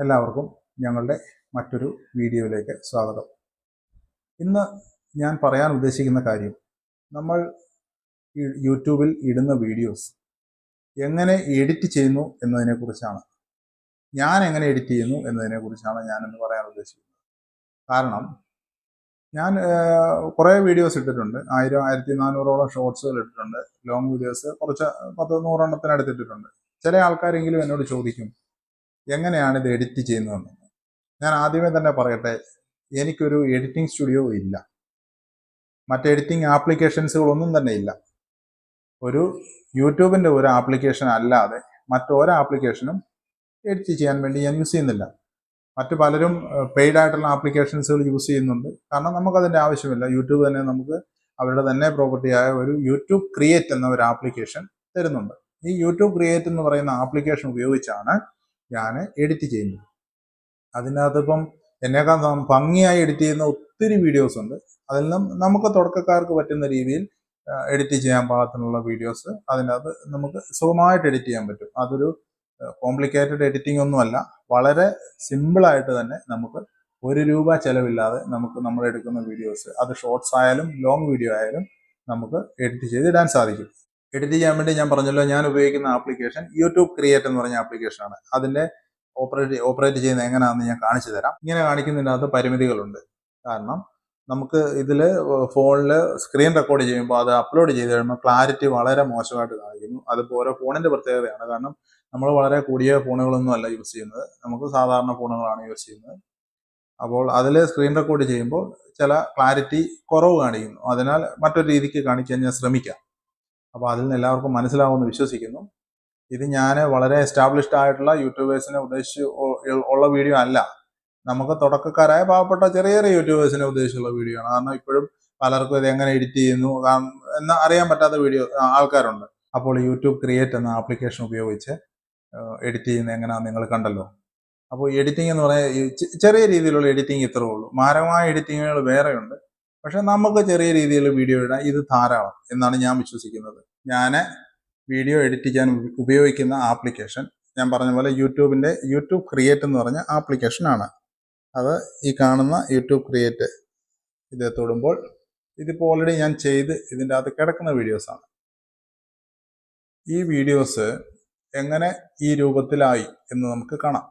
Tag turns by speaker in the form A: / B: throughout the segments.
A: എല്ലാവർക്കും ഞങ്ങളുടെ മറ്റൊരു വീഡിയോയിലേക്ക് സ്വാഗതം. ഇന്ന് ഞാൻ പറയാൻ ഉദ്ദേശിക്കുന്ന കാര്യം, നമ്മൾ യൂട്യൂബിൽ ഇടുന്ന വീഡിയോസ് എങ്ങനെ എഡിറ്റ് ചെയ്യുന്നു എന്നതിനെക്കുറിച്ചാണ്. ഞാൻ എങ്ങനെ എഡിറ്റ് ചെയ്യുന്നു എന്നതിനെക്കുറിച്ചാണ് ഞാനിന്ന് പറയാൻ ഉദ്ദേശിക്കുന്നത്. കാരണം ഞാൻ കുറേ വീഡിയോസ് ഇട്ടിട്ടുണ്ട്. 1400ഓളം ഷോർട്സുകൾ ഇട്ടിട്ടുണ്ട്. ലോങ് വീഡിയോസ് കുറച്ച് 100 എണ്ണത്തിനടുത്ത് ഇട്ടിട്ടുണ്ട്. ചില ആൾക്കാരെങ്കിലും എന്നോട് ചോദിക്കും, എങ്ങനെയാണ് ഇത് എഡിറ്റ് ചെയ്യുന്നതെന്ന്. ഞാൻ ആദ്യമേ തന്നെ പറയട്ടെ, എനിക്കൊരു എഡിറ്റിംഗ് സ്റ്റുഡിയോ ഇല്ല. മറ്റ് എഡിറ്റിംഗ് ആപ്ലിക്കേഷൻസുകളൊന്നും തന്നെ ഇല്ല. ഒരു യൂട്യൂബിൻ്റെ ഒരു ആപ്ലിക്കേഷൻ അല്ലാതെ മറ്റൊരു ആപ്ലിക്കേഷനും എഡിറ്റ് ചെയ്യാൻ വേണ്ടി ഞാൻ യൂസ് ചെയ്യുന്നില്ല. മറ്റു പലരും പെയ്ഡ് ആയിട്ടുള്ള ആപ്ലിക്കേഷൻസുകൾ യൂസ് ചെയ്യുന്നുണ്ട്. കാരണം നമുക്കതിൻ്റെ ആവശ്യമില്ല. യൂട്യൂബ് തന്നെ നമുക്ക് അവരുടെ തന്നെ പ്രോപ്പർട്ടിയായ ഒരു യൂട്യൂബ് ക്രിയേറ്റ് എന്ന ഒരു ആപ്ലിക്കേഷൻ തരുന്നുണ്ട്. ഈ യൂട്യൂബ് ക്രിയേറ്റ് എന്ന് പറയുന്ന ആപ്ലിക്കേഷൻ ഉപയോഗിച്ചാണ് ഞാൻ എഡിറ്റ് ചെയ്യുന്നത്. അതിനകത്ത് ഇപ്പം എന്നേക്കാൾ ഭംഗിയായി എഡിറ്റ് ചെയ്യുന്ന ഒത്തിരി വീഡിയോസ് ഉണ്ട്. അതിൽ നമുക്ക് തുടക്കക്കാർക്ക് പറ്റുന്ന രീതിയിൽ എഡിറ്റ് ചെയ്യാൻ പാകത്തിനുള്ള വീഡിയോസ് അതിനകത്ത് നമുക്ക് സുഖമായിട്ട് എഡിറ്റ് ചെയ്യാൻ പറ്റും. അതൊരു കോംപ്ലിക്കേറ്റഡ് എഡിറ്റിംഗ് ഒന്നുമല്ല. വളരെ സിമ്പിളായിട്ട് തന്നെ നമുക്ക് ₹1 ചിലവില്ലാതെ നമുക്ക് നമ്മൾ എടുക്കുന്ന വീഡിയോസ്, അത് ഷോർട്സ് ആയാലും ലോങ് വീഡിയോ ആയാലും നമുക്ക് എഡിറ്റ് ചെയ്തിടാൻ സാധിക്കും. എഡിറ്റ് ചെയ്യാൻ വേണ്ടി ഞാൻ പറഞ്ഞല്ലോ, ഞാൻ ഉപയോഗിക്കുന്ന ആപ്ലിക്കേഷൻ യൂട്യൂബ് ക്രിയേറ്റ് എന്ന് പറഞ്ഞ ആപ്ലിക്കേഷനാണ്. അതിൻ്റെ ഓപ്പറേറ്റ് ചെയ്യുന്നത് എങ്ങനെയാണെന്ന് ഞാൻ കാണിച്ചു തരാം. ഇങ്ങനെ കാണിക്കുന്നതിനകത്ത് പരിമിതികളുണ്ട്. കാരണം നമുക്ക് ഇതിൽ ഫോണിൽ സ്ക്രീൻ റെക്കോർഡ് ചെയ്യുമ്പോൾ അത് അപ്ലോഡ് ചെയ്ത് കഴിയുമ്പോൾ ക്ലാരിറ്റി വളരെ മോശമായിട്ട് കാണിക്കുന്നു. അതിപ്പോൾ ഓരോ ഫോണിൻ്റെ പ്രത്യേകതയാണ്. കാരണം നമ്മൾ വളരെ കൂടിയ ഫോണുകളൊന്നും അല്ല യൂസ് ചെയ്യുന്നത്. നമുക്ക് സാധാരണ ഫോണുകളാണ് യൂസ് ചെയ്യുന്നത്. അപ്പോൾ അതിൽ സ്ക്രീൻ റെക്കോർഡ് ചെയ്യുമ്പോൾ ചില ക്ലാരിറ്റി കുറവ് കാണിക്കുന്നു. അതിനാൽ മറ്റൊരു രീതിക്ക് കാണിക്കാൻ ഞാൻ ശ്രമിക്കാം. അപ്പോൾ അതിൽ നിന്ന് എല്ലാവർക്കും മനസ്സിലാവുമെന്ന് വിശ്വസിക്കുന്നു. ഇത് ഞാൻ വളരെ എസ്റ്റാബ്ലിഷ്ഡ് ആയിട്ടുള്ള യൂട്യൂബേഴ്സിനെ ഉദ്ദേശിച്ച് ഉള്ള വീഡിയോ അല്ല. നമുക്ക് തുടക്കക്കാരായ പാവപ്പെട്ട ചെറിയ ചെറിയ യൂട്യൂബേഴ്സിനെ ഉദ്ദേശിച്ചുള്ള വീഡിയോ ആണ്. കാരണം ഇപ്പോഴും പലർക്കും ഇത് എങ്ങനെ എഡിറ്റ് ചെയ്യുന്നു എന്ന് അറിയാൻ പറ്റാത്ത ആൾക്കാരുണ്ട്. അപ്പോൾ യൂട്യൂബ് ക്രിയേറ്റ് എന്ന ആപ്ലിക്കേഷൻ ഉപയോഗിച്ച് എഡിറ്റ് ചെയ്യുന്നത് എങ്ങനെയാണെന്ന് നിങ്ങൾ കണ്ടല്ലോ. അപ്പോൾ എഡിറ്റിംഗ് എന്ന് പറഞ്ഞാൽ ചെറിയ രീതിയിലുള്ള എഡിറ്റിംഗ് ഇത്രേ ഉള്ളൂ. മാരകമായ എഡിറ്റിങ്ങുകൾ വേറെയുണ്ട്. പക്ഷെ നമുക്ക് ചെറിയ രീതിയിൽ വീഡിയോ ഇടാൻ ഇത് ധാരാളം എന്നാണ് ഞാൻ വിശ്വസിക്കുന്നത്. ഞാൻ വീഡിയോ എഡിറ്റ് ചെയ്യാൻ ഉപയോഗിക്കുന്ന ആപ്ലിക്കേഷൻ ഞാൻ പറഞ്ഞ പോലെ യൂട്യൂബിൻ്റെ യൂട്യൂബ് ക്രിയേറ്റ് എന്ന് പറഞ്ഞ ആപ്ലിക്കേഷനാണ്. അത് ഈ കാണുന്ന യൂട്യൂബ് ക്രിയേറ്റ് ഇത് തൊടുമ്പോൾ ഇതിപ്പോൾ ഓൾറെഡി ഞാൻ ചെയ്ത് ഇതിൻ്റെ അകത്ത് കിടക്കുന്ന വീഡിയോസാണ്. ഈ വീഡിയോസ് എങ്ങനെ ഈ രൂപത്തിലായി എന്ന് നമുക്ക് കാണാം.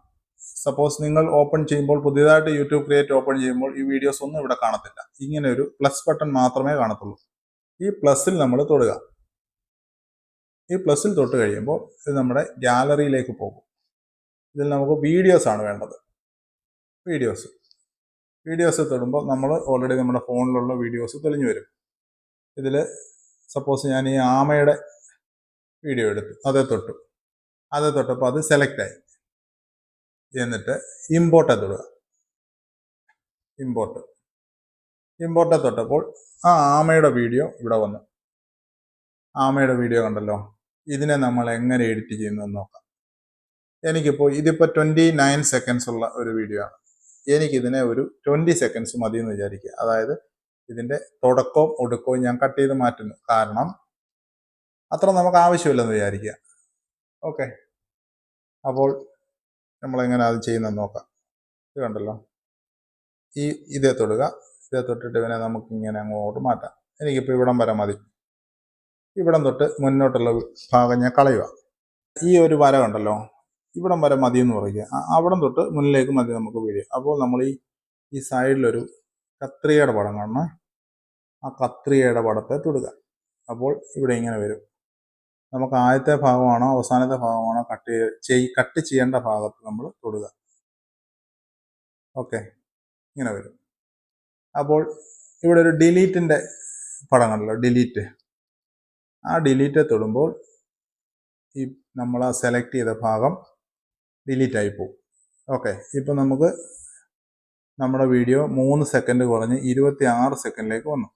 A: സപ്പോസ് നിങ്ങൾ ഓപ്പൺ ചെയ്യുമ്പോൾ, പുതിയതായിട്ട് യൂട്യൂബ് ക്രിയേറ്റ് ഓപ്പൺ ചെയ്യുമ്പോൾ ഈ വീഡിയോസ് ഒന്നും ഇവിടെ കാണത്തില്ല. ഇങ്ങനെ ഒരു പ്ലസ് ബട്ടൺ മാത്രമേ കാണത്തുള്ളൂ. ഈ പ്ലസ്സിൽ നമ്മൾ തൊടുക. ഈ പ്ലസ്സിൽ തൊട്ട് കഴിയുമ്പോൾ ഇത് നമ്മുടെ ഗാലറിയിലേക്ക് പോകും. ഇതിൽ നമുക്ക് വീഡിയോസ് ആണ് വേണ്ടത്. വീഡിയോസ് തൊടുമ്പോൾ നമ്മൾ ഓൾറെഡി നമ്മുടെ ഫോണിലുള്ള വീഡിയോസ് തെളിഞ്ഞു വരും. ഇതിൽ സപ്പോസ് ഞാൻ ഈ ആമയുടെ വീഡിയോ എടുത്തു, അതേ തൊട്ടപ്പോൾ അത് സെലക്ട് ആയി. എന്നിട്ട് ഇമ്പോർട്ട് തൊടുക. ഇമ്പോർട്ട് തൊട്ടപ്പോൾ ആ ആമയുടെ വീഡിയോ ഇവിടെ വന്നു. ആമയുടെ വീഡിയോ കണ്ടല്ലോ. ഇതിനെ നമ്മൾ എങ്ങനെ എഡിറ്റ് ചെയ്യുന്നു എന്ന് നോക്കാം. ഇതിപ്പോൾ 29 സെക്കൻഡ്സ് ഉള്ള ഒരു വീഡിയോ ആണ്. എനിക്കിതിനെ ഒരു 20 സെക്കൻഡ്സ് മതി എന്ന് വിചാരിക്കുക. അതായത് ഇതിൻ്റെ തുടക്കവും ഒടുക്കവും ഞാൻ കട്ട് ചെയ്ത് മാറ്റുന്നു. കാരണം അത്ര നമുക്ക് ആവശ്യമില്ലെന്ന് വിചാരിക്കുക. ഓക്കെ, അപ്പോൾ നമ്മളെങ്ങനെ അത് ചെയ്യുന്നതെന്ന് നോക്കാം. ഇത് കണ്ടല്ലോ. ഇതേ തൊട്ടിട്ട് ഇവനെ നമുക്കിങ്ങനെ അങ്ങോട്ട് മാറ്റാം. എനിക്കിപ്പോൾ ഇവിടം വരെ മതി. ഇവിടം തൊട്ട് മുന്നോട്ടുള്ള ഭാഗം ഞാൻ കളയുക. ഈ ഒരു വര കണ്ടല്ലോ, ഇവിടം വരെ മതി എന്ന് പറയുക. അവിടം തൊട്ട് മുന്നിലേക്ക് മതി നമുക്ക് വീഡിയോ. അപ്പോൾ നമ്മൾ ഈ സൈഡിലൊരു കത്രികയുടെ പടം കാണണം. ആ കത്രികയുടെ പടത്തെ തൊടുക. അപ്പോൾ ഇവിടെ ഇങ്ങനെ വരും. നമുക്ക് ആദ്യത്തെ ഭാഗമാണോ അവസാനത്തെ ഭാഗമാണോ കട്ട് ചെയ്യേണ്ട ഭാഗത്ത് നമ്മൾ തൊടുക. ഓക്കെ, ഇങ്ങനെ വരും. അപ്പോൾ ഇവിടെ ഒരു ഡിലീറ്റിൻ്റെ പടം കണ്ടല്ലോ, ഡിലീറ്റ്. ആ ഡിലീറ്റ് തൊടുമ്പോൾ ഈ നമ്മൾ ആ സെലക്ട് ചെയ്ത ഭാഗം ഡിലീറ്റ് ആയി പോകും. ഓക്കെ, ഇപ്പം നമുക്ക് നമ്മുടെ വീഡിയോ 3 സെക്കൻഡ് കുറഞ്ഞ് 26 സെക്കൻഡിലേക്ക് വന്നു.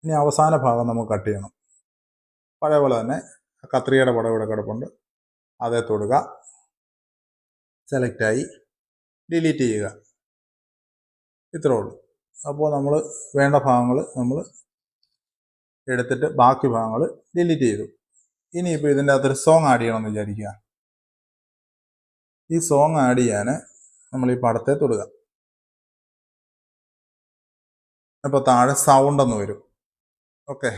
A: ഇനി അവസാന ഭാഗം നമുക്ക് കട്ട് ചെയ്യണം. പഴയ പോലെ തന്നെ കത്രികയുടെ പടം ഇവിടെ കിടപ്പുണ്ട്. അതേ തൊടുക, സെലക്റ്റായി, ഡിലീറ്റ് ചെയ്യുക. ഇത്രേ ഉള്ളൂ. അപ്പോൾ നമ്മൾ വേണ്ട ഭാഗങ്ങൾ നമ്മൾ എടുത്തിട്ട് ബാക്കി ഭാഗങ്ങൾ ഡിലീറ്റ് ചെയ്തു. ഇനിയിപ്പോൾ ഇതിൻ്റെ അകത്തൊരു സോങ് ആഡ് ചെയ്യണമെന്ന് വിചാരിക്കുക. ഈ സോങ് ആഡ് ചെയ്യാൻ നമ്മൾ ഈ പടത്തെ തൊടുക. അപ്പോൾ താഴെ സൗണ്ട് എന്ന് വരും. ഓക്കെ,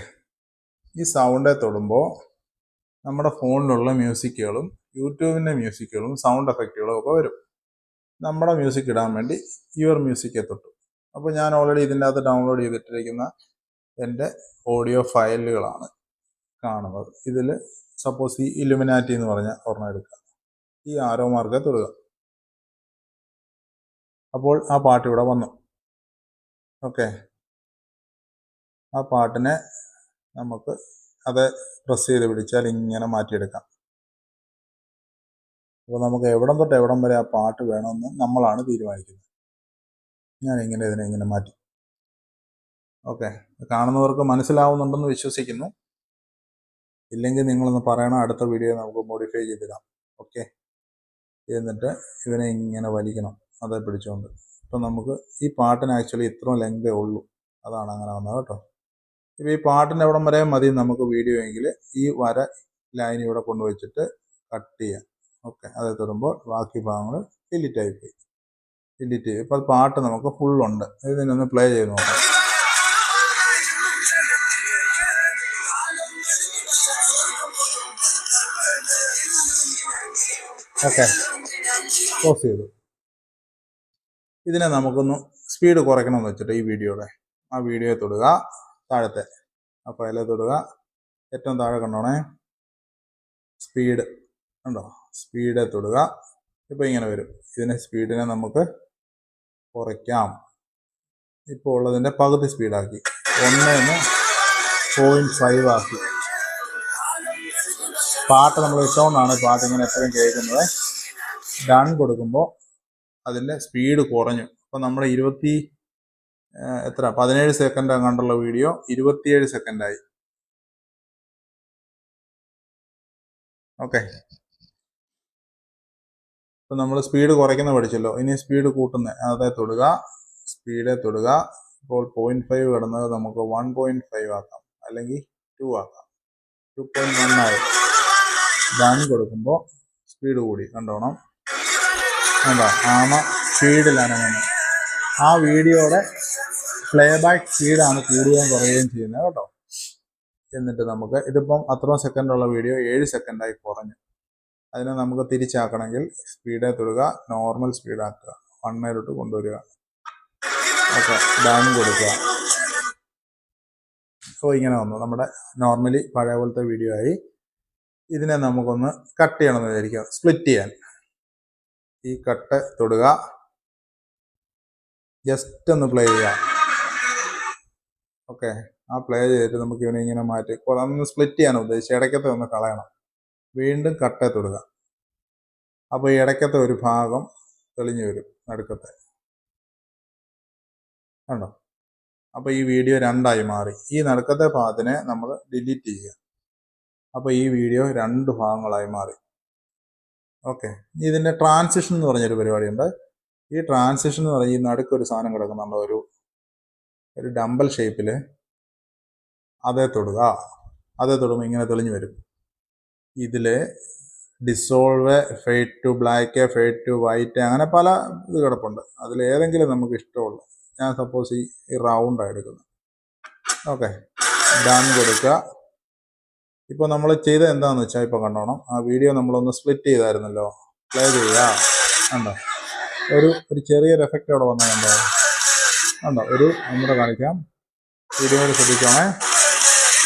A: ഈ സൗണ്ടേ തൊടുമ്പോൾ നമ്മുടെ ഫോണിലുള്ള മ്യൂസിക്കുകളും യൂട്യൂബിൻ്റെ മ്യൂസിക്കുകളും സൗണ്ട് എഫക്റ്റുകളും ഒക്കെ വരും. നമ്മുടെ മ്യൂസിക് ഇടാൻ വേണ്ടി യുവർ മ്യൂസിക്കെ തൊട്ടു. അപ്പോൾ ഞാൻ ഓൾറെഡി ഇതിൻ്റെ അകത്ത് ഡൗൺലോഡ് ചെയ്തിട്ടിരിക്കുന്ന എൻ്റെ ഓഡിയോ ഫയലുകളാണ് കാണുന്നത്. ഇതിൽ സപ്പോസ് ഈ ഇലുമിനാറ്റി എന്ന് പറഞ്ഞ ഒരെണ്ണം എടുക്കുക. ഈ ആരോ മാർക്കെ തൊടുക. അപ്പോൾ ആ പാട്ട് ഇവിടെ വന്നു. ഓക്കെ, ആ പാട്ടിനെ നമുക്ക് അത് പ്രസ് ചെയ്ത് പിടിച്ചാൽ ഇങ്ങനെ മാറ്റിയെടുക്കാം. അപ്പോൾ നമുക്ക് എവിടം തൊട്ട് എവിടം വരെ ആ പാട്ട് വേണമെന്ന് നമ്മളാണ് തീരുമാനിക്കുന്നത്. ഞാനിങ്ങനെ ഇതിനെ ഇങ്ങനെ മാറ്റി. ഓക്കെ, കാണുന്നവർക്ക് മനസ്സിലാവുന്നുണ്ടെന്ന് വിശ്വസിക്കുന്നു. ഇല്ലെങ്കിൽ നിങ്ങളൊന്ന് പറയണം, അടുത്ത വീഡിയോ നമുക്ക് മോഡിഫൈ ചെയ്തിടാം. ഓക്കെ, എന്നിട്ട് ഇവനെ ഇങ്ങനെ വലിക്കണം, അതേ പിടിച്ചുകൊണ്ട്. ഇപ്പം നമുക്ക് ഈ പാട്ടിന് ആക്ച്വലി ഇത്രയും ലെങ്തേ ഉള്ളൂ, അതാണ് അങ്ങനെ വന്നത് കേട്ടോ. ഇപ്പോൾ ഈ പാട്ടിൻ്റെ എവിടം വരെ മതി നമുക്ക് വീഡിയോ എങ്കിൽ ഈ വര ലൈൻ ഇവിടെ കൊണ്ടുവച്ചിട്ട് കട്ട് ചെയ്യാം. ഓക്കെ, അത് തൊടുമ്പോൾ ബാക്കി ഭാഗങ്ങൾ ഡിലീറ്റ് ആയിപ്പോയി. ഡിലീറ്റ് ചെയ്യും. ഇപ്പോൾ പാട്ട് നമുക്ക് ഫുള്ളുണ്ട്. ഇതിനൊന്ന് പ്ലേ ചെയ്ത് നോക്കാം. ഓക്കെ, ക്ലോസ് ചെയ്തു. ഇതിനെ നമുക്കൊന്ന് സ്പീഡ് കുറയ്ക്കണമെന്ന് വെച്ചിട്ട് ഈ വീഡിയോയുടെ ആ വീഡിയോ തൊടുക, താഴത്തെ ആ ഫയലെ തൊടുക, ഏറ്റവും താഴെ കണ്ടോണേ സ്പീഡ് കണ്ടോ, സ്പീഡ് തൊടുക. ഇപ്പോൾ ഇങ്ങനെ വരും. ഇതിനെ സ്പീഡിനെ നമുക്ക് കുറയ്ക്കാം. ഇപ്പോൾ ഉള്ളതിൻ്റെ പകുതി സ്പീഡാക്കി, 1.5 ആക്കി. പാട്ട് നമ്മൾ ഇട്ടുകൊണ്ടാണ് പാട്ട് ഇങ്ങനെ എപ്പോഴും കേൾക്കുന്നത്. ഡൺ കൊടുക്കുമ്പോൾ അതിൻ്റെ സ്പീഡ് കുറഞ്ഞു. അപ്പോൾ നമ്മുടെ 17 സെക്കൻഡ് കണ്ടുള്ള വീഡിയോ 27 സെക്കൻഡായി. ഓക്കെ, ഇപ്പം നമ്മൾ സ്പീഡ് കുറയ്ക്കുന്ന പഠിച്ചല്ലോ. ഇനി സ്പീഡ് കൂട്ടുന്ന അതേ തൊടുക, സ്പീഡേ തൊടുക. ഇപ്പോൾ 0.5 കിടന്നത് നമുക്ക് 1.5 ആക്കാം, അല്ലെങ്കിൽ 2 ആക്കാം. 2.1 ആയി. ഡൺ കൊടുക്കുമ്പോൾ സ്പീഡ് കൂടി കണ്ടോണം. എന്താ ആമ സ്പീഡിലാണ് അങ്ങനെ. ആ വീഡിയോയുടെ പ്ലേ ബാക്ക് സ്പീഡാണ് കൂടുകയും കുറയുകയും ചെയ്യുന്നത് കേട്ടോ. എന്നിട്ട് നമുക്ക് ഇതിപ്പം അത്രയും സെക്കൻഡുള്ള വീഡിയോ 7 സെക്കൻഡായി കുറഞ്ഞു. അതിനെ നമുക്ക് തിരിച്ചാക്കണമെങ്കിൽ സ്പീഡേ തൊടുക, നോർമൽ സ്പീഡാക്കുക, 1 കൊണ്ടുവരിക. ഓക്കെ, ഡൺ കൊടുക്കുക. അപ്പോൾ ഇങ്ങനെ വന്നു നമ്മുടെ നോർമലി പഴയ പോലത്തെ വീഡിയോ ആയി. ഇതിനെ നമുക്കൊന്ന് കട്ട് ചെയ്യണമെന്ന് വിചാരിക്കുക, സ്പ്ലിറ്റ് ചെയ്യാൻ. ഈ കട്ട് തൊടുക, ജസ്റ്റ് ഒന്ന് പ്ലേ ചെയ്യുക. ഓക്കെ, ആ പ്ലേ ചെയ്തിട്ട് നമുക്ക് ഇവനെ ഇങ്ങനെ മാറ്റി ഒന്ന് സ്പ്ലിറ്റ് ചെയ്യാൻ ഉദ്ദേശിച്ച് ഇടയ്ക്കത്തെ ഒന്ന് കളയണം. വീണ്ടും കട്ടേ തൊടുക. അപ്പോൾ ഈ ഇടയ്ക്കത്തെ ഒരു ഭാഗം തെളിഞ്ഞു വരും, നടുക്കത്തെ കണ്ടോ. അപ്പോൾ ഈ വീഡിയോ 2 മാറി. ഈ നടുക്കത്തെ ഭാഗത്തിനെ നമ്മൾ ഡിലീറ്റ് ചെയ്യുക. അപ്പോൾ ഈ വീഡിയോ 2 ഭാഗങ്ങളായി മാറി. ഓക്കെ, ഇതിൻ്റെ ട്രാൻസിഷൻ എന്ന് പറഞ്ഞൊരു പരിപാടിയുണ്ട്. ഈ ട്രാൻസിഷൻ എന്ന് പറഞ്ഞാൽ ഈ നടുക്കൊരു സാധനം കിടക്കുന്നുണ്ട്, ഒരു ഡംബൽ ഷേപ്പിൽ. അതേ തൊടുക. അതേ തൊടുമ്പോൾ ഇങ്ങനെ തെളിഞ്ഞു വരും. ഇതിൽ dissolve, fade to black, fade to white, അങ്ങനെ പല ഇത് കിടപ്പുണ്ട്. അതിലേതെങ്കിലും നമുക്ക് ഇഷ്ടമുള്ളൂ. ഞാൻ സപ്പോസ് ഈ റൗണ്ടാണ് എടുക്കുന്നത്. ഓക്കെ, ഡൺ കൊടുക്കുക. ഇപ്പോൾ നമ്മൾ ചെയ്തത് എന്താണെന്ന് വെച്ചാൽ ഇപ്പോൾ കണ്ടോണം, ആ വീഡിയോ നമ്മളൊന്ന് സ്പ്ലിറ്റ് ചെയ്തായിരുന്നല്ലോ, പ്ലേ ചെയ്യുക. കണ്ടോ, ഒരു ചെറിയൊരു എഫക്റ്റ് അവിടെ വന്നതുണ്ടോ. കണ്ടോ, ഒന്നുകൂടെ കാണിക്കാം, വീഡിയോയിൽ ശ്രദ്ധിക്കണേ.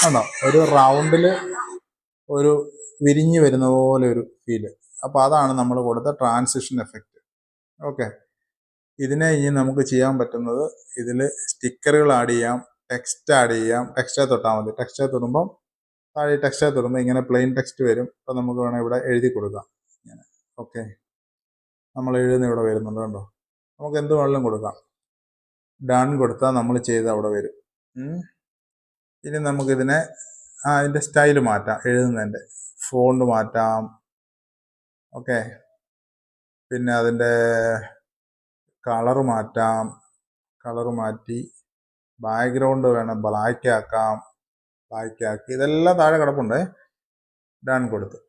A: കണ്ടോ, ഒരു റൗണ്ടിൽ ഒരു വിരിഞ്ഞ് വരുന്ന പോലെ ഒരു ഫീല്. അപ്പോൾ അതാണ് നമ്മൾ കൊടുത്ത ട്രാൻസിഷൻ എഫക്റ്റ്. ഓക്കെ, ഇതിനെ ഇനി നമുക്ക് ചെയ്യാൻ പറ്റുന്നത്, ഇതിൽ സ്റ്റിക്കറുകൾ ആഡ് ചെയ്യാം, ടെക്സ്റ്റ് ആഡ് ചെയ്യാം. ടെക്സ്റ്റേ തൊട്ടാൽ മതി. ടെക്സ്റ്റേ തൊടുമ്പം താഴെ ടെക്സ്റ്റേ തൊടുമ്പോൾ ഇങ്ങനെ പ്ലെയിൻ ടെക്സ്റ്റ് വരും. അപ്പോൾ നമുക്ക് വേണമെങ്കിൽ ഇവിടെ എഴുതി കൊടുക്കാം ഇങ്ങനെ. ഓക്കെ, നമ്മൾ എഴുതുന്ന ഇവിടെ വരുന്നുണ്ട് കണ്ടോ. നമുക്ക് എന്ത് വേണമെങ്കിലും കൊടുക്കാം. ഡൺ കൊടുത്താൽ നമ്മൾ ചെയ്ത് അവിടെ വരും. ഇനി നമുക്കിതിനെ അതിൻ്റെ സ്റ്റൈല് മാറ്റാം, എഴുതുന്നതിൻ്റെ ഫോണ്ട് മാറ്റാം. ഓക്കെ, പിന്നെ അതിൻ്റെ കളറ് മാറ്റാം. കളറ് മാറ്റി ബാക്ക്ഗ്രൗണ്ട് വേണം ബ്ലാക്ക് ആക്കാം, ബ്ലാക്ക് ആക്കി. ഇതെല്ലാം താഴെ കിടപ്പുണ്ട്. ഡൺ കൊടുത്തു.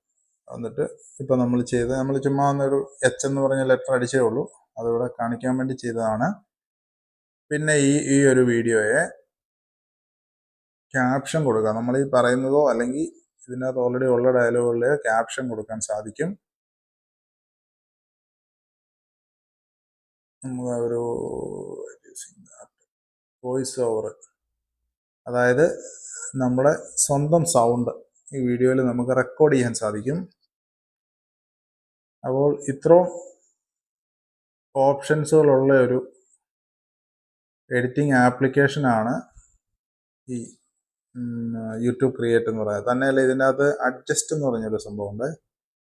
A: എന്നിട്ട് ഇപ്പം നമ്മൾ ചുമ്മാ ഒന്നൊരു എച്ച് എന്ന് പറഞ്ഞ ലെറ്റർ അടിച്ചേ ഉള്ളൂ, അതിവിടെ കാണിക്കാൻ വേണ്ടി ചെയ്തതാണ്. പിന്നെ ഈ ഒരു വീഡിയോയെ ക്യാപ്ഷൻ കൊടുക്കുക. നമ്മൾ ഈ പറയുന്നതോ അല്ലെങ്കിൽ ഇതിനകത്ത് ഓൾറെഡി ഉള്ള ഡയലോഗുകളിലെ ക്യാപ്ഷൻ കൊടുക്കാൻ സാധിക്കും. നമ്മൾ ഒരു വോയിസ് ഓവർ, അതായത് നമ്മുടെ സ്വന്തം സൗണ്ട് ഈ വീഡിയോയിൽ നമുക്ക് റെക്കോർഡ് ചെയ്യാൻ സാധിക്കും. അപ്പോൾ ഇത്രയും ഓപ്ഷൻസുകളുള്ള ഒരു എഡിറ്റിംഗ് ആപ്ലിക്കേഷനാണ് ഈ യൂട്യൂബ് ക്രിയേറ്റ് എന്ന് പറയുന്നത്. തന്നെയല്ല ഇതിനകത്ത് അഡ്ജസ്റ്റ് എന്ന് പറഞ്ഞൊരു സംഭവമുണ്ട്.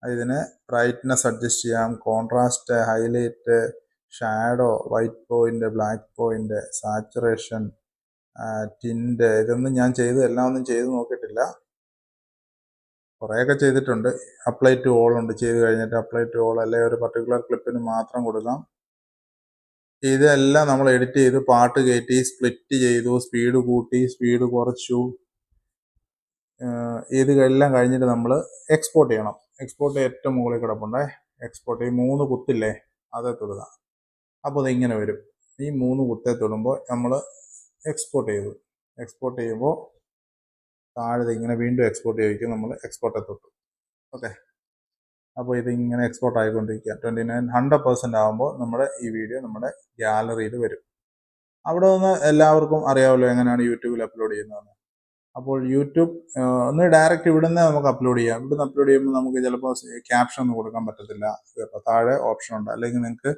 A: ഇതിന് ബ്രൈറ്റ്നസ് അഡ്ജസ്റ്റ് ചെയ്യാം, contrast, highlight, shadow, white point, black point, saturation, tint. ഇതൊന്നും ഞാൻ എല്ലാം ഒന്നും ചെയ്ത് നോക്കിയിട്ടില്ല, കുറേയൊക്കെ ചെയ്തിട്ടുണ്ട്. അപ്ലൈ ടു ഓൾ ഉണ്ട്, ചെയ്ത് കഴിഞ്ഞിട്ട് അപ്ലൈ ടു ഓൾ, അല്ലെങ്കിൽ ഒരു പർട്ടിക്കുലർ ക്ലിപ്പിന് മാത്രം കൊടുക്കാം. ഇതെല്ലാം നമ്മൾ എഡിറ്റ് ചെയ്ത് പാട്ട് കയറ്റി സ്പ്ലിറ്റ് ചെയ്തു, സ്പീഡ് കൂട്ടി, സ്പീഡ് കുറച്ചു, ഇതെല്ലാം കഴിഞ്ഞിട്ട് നമ്മൾ എക്സ്പോർട്ട് ചെയ്യണം. എക്സ്പോർട്ട് ഏറ്റവും മുകളിൽ കിടപ്പുണ്ട്. എക്സ്പോർട്ട് ഈ 3 കുത്തില്ലേ, അതേ തൊടുക. അപ്പോൾ ഇതിങ്ങനെ വരും. ഈ 3 കുത്തേ തൊടുമ്പോൾ നമ്മൾ എക്സ്പോർട്ട് ചെയ്തു. എക്സ്പോർട്ട് ചെയ്യുമ്പോൾ താഴെ ഇങ്ങനെ വീണ്ടും എക്സ്പോർട്ട് ചെയ്യിക്കും. നമ്മൾ എക്സ്പോർട്ട് തൊട്ടു. ഓക്കെ, അപ്പോൾ ഇതിങ്ങനെ എക്സ്പോർട്ട് ആയിക്കൊണ്ടിരിക്കുക. 100% ആകുമ്പോൾ നമ്മുടെ ഈ വീഡിയോ നമ്മുടെ ഗാലറിയിൽ വരും. അവിടെ നിന്ന് എല്ലാവർക്കും അറിയാമല്ലോ എങ്ങനെയാണ് യൂട്യൂബിൽ അപ്ലോഡ് ചെയ്യുന്നതെന്ന്. അപ്പോൾ യൂട്യൂബ് ഒന്ന് ഡയറക്റ്റ് ഇവിടുന്ന് നമുക്ക് അപ്ലോഡ് ചെയ്യാം. ഇവിടുന്ന് അപ്ലോഡ് ചെയ്യുമ്പോൾ നമുക്ക് ചിലപ്പോൾ ക്യാപ്ഷൻ ഒന്നും കൊടുക്കാൻ പറ്റത്തില്ല. താഴെ ഓപ്ഷൻ ഉണ്ട്. അല്ലെങ്കിൽ നിങ്ങൾക്ക്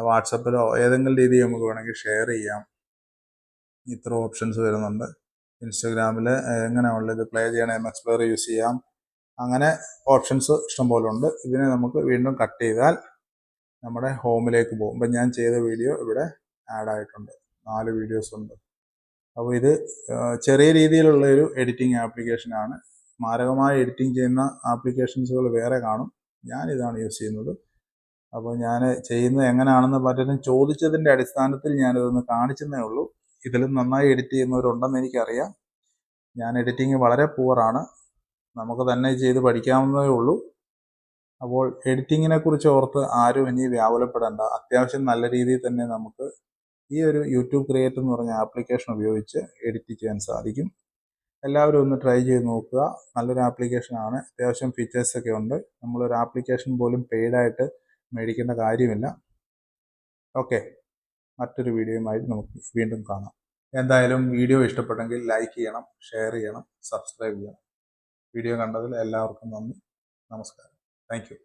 A: വാട്സപ്പിലോ ഏതെങ്കിലും രീതിയിൽ നമുക്ക് വേണമെങ്കിൽ ഷെയർ ചെയ്യാം. ഇത്ര ഓപ്ഷൻസ് വരുന്നുണ്ട്. ഇൻസ്റ്റഗ്രാമിൽ എങ്ങനെയുള്ള ഇത് പ്ലേ ചെയ്യണം, MX Player യൂസ് ചെയ്യാം. അങ്ങനെ ഓപ്ഷൻസ് ഇഷ്ടംപോലെ ഉണ്ട്. ഇതിനെ നമുക്ക് വീണ്ടും കട്ട് ചെയ്താൽ നമ്മുടെ ഹോമിലേക്ക് പോകും. ഇപ്പം ഞാൻ ചെയ്ത വീഡിയോ ഇവിടെ ആഡ് ആയിട്ടുണ്ട്. 4 വീഡിയോസ് ഉണ്ട്. അപ്പോൾ ഇത് ചെറിയ രീതിയിലുള്ള ഒരു എഡിറ്റിംഗ് ആപ്ലിക്കേഷനാണ്. മാരകമായി എഡിറ്റിംഗ് ചെയ്യുന്ന ആപ്ലിക്കേഷൻസുകൾ വേറെ കാണും. ഞാനിതാണ് യൂസ് ചെയ്യുന്നത്. അപ്പോൾ ഞാൻ ചെയ്യുന്നത് എങ്ങനെയാണെന്ന് പലരും ചോദിച്ചതിൻ്റെ അടിസ്ഥാനത്തിൽ ഞാനിതൊന്ന് കാണിച്ചെന്നേ ഉള്ളൂ. ഇതിലും നന്നായി എഡിറ്റ് ചെയ്യുന്നവരുണ്ടെന്ന് എനിക്കറിയാം. ഞാൻ എഡിറ്റിംഗ് വളരെ പൂവറാണ്. നമുക്ക് തന്നെ ചെയ്ത് പഠിക്കാവുന്നതേ ഉള്ളൂ. അപ്പോൾ എഡിറ്റിങ്ങിനെ കുറിച്ച് ഓർത്ത് ആരും ഇനി വ്യാകുലപ്പെടേണ്ട. അത്യാവശ്യം നല്ല രീതിയിൽ തന്നെ നമുക്ക് ഈ ഒരു യൂട്യൂബ് ക്രിയേറ്റ് എന്ന് പറഞ്ഞ ആപ്ലിക്കേഷൻ ഉപയോഗിച്ച് എഡിറ്റ് ചെയ്യാൻ സാധിക്കും. എല്ലാവരും ഒന്ന് ട്രൈ ചെയ്ത് നോക്കുക. നല്ലൊരു ആപ്ലിക്കേഷനാണ്. അത്യാവശ്യം ഫീച്ചേഴ്സൊക്കെ ഉണ്ട്. നമ്മളൊരു ആപ്ലിക്കേഷൻ പോലും പെയ്ഡായിട്ട് മേടിക്കേണ്ട കാര്യമില്ല. ഓക്കെ, മറ്റൊരു വീഡിയോയുമായി നമുക്ക് വീണ്ടും കാണാം. എന്തായാലും വീഡിയോ ഇഷ്ടപ്പെട്ടെങ്കിൽ ലൈക്ക് ചെയ്യണം, ഷെയർ ചെയ്യണം, സബ്സ്ക്രൈബ് ചെയ്യണം. വീഡിയോ കണ്ടതിൽ എല്ലാവർക്കും നന്ദി. നമസ്കാരം. Thank you.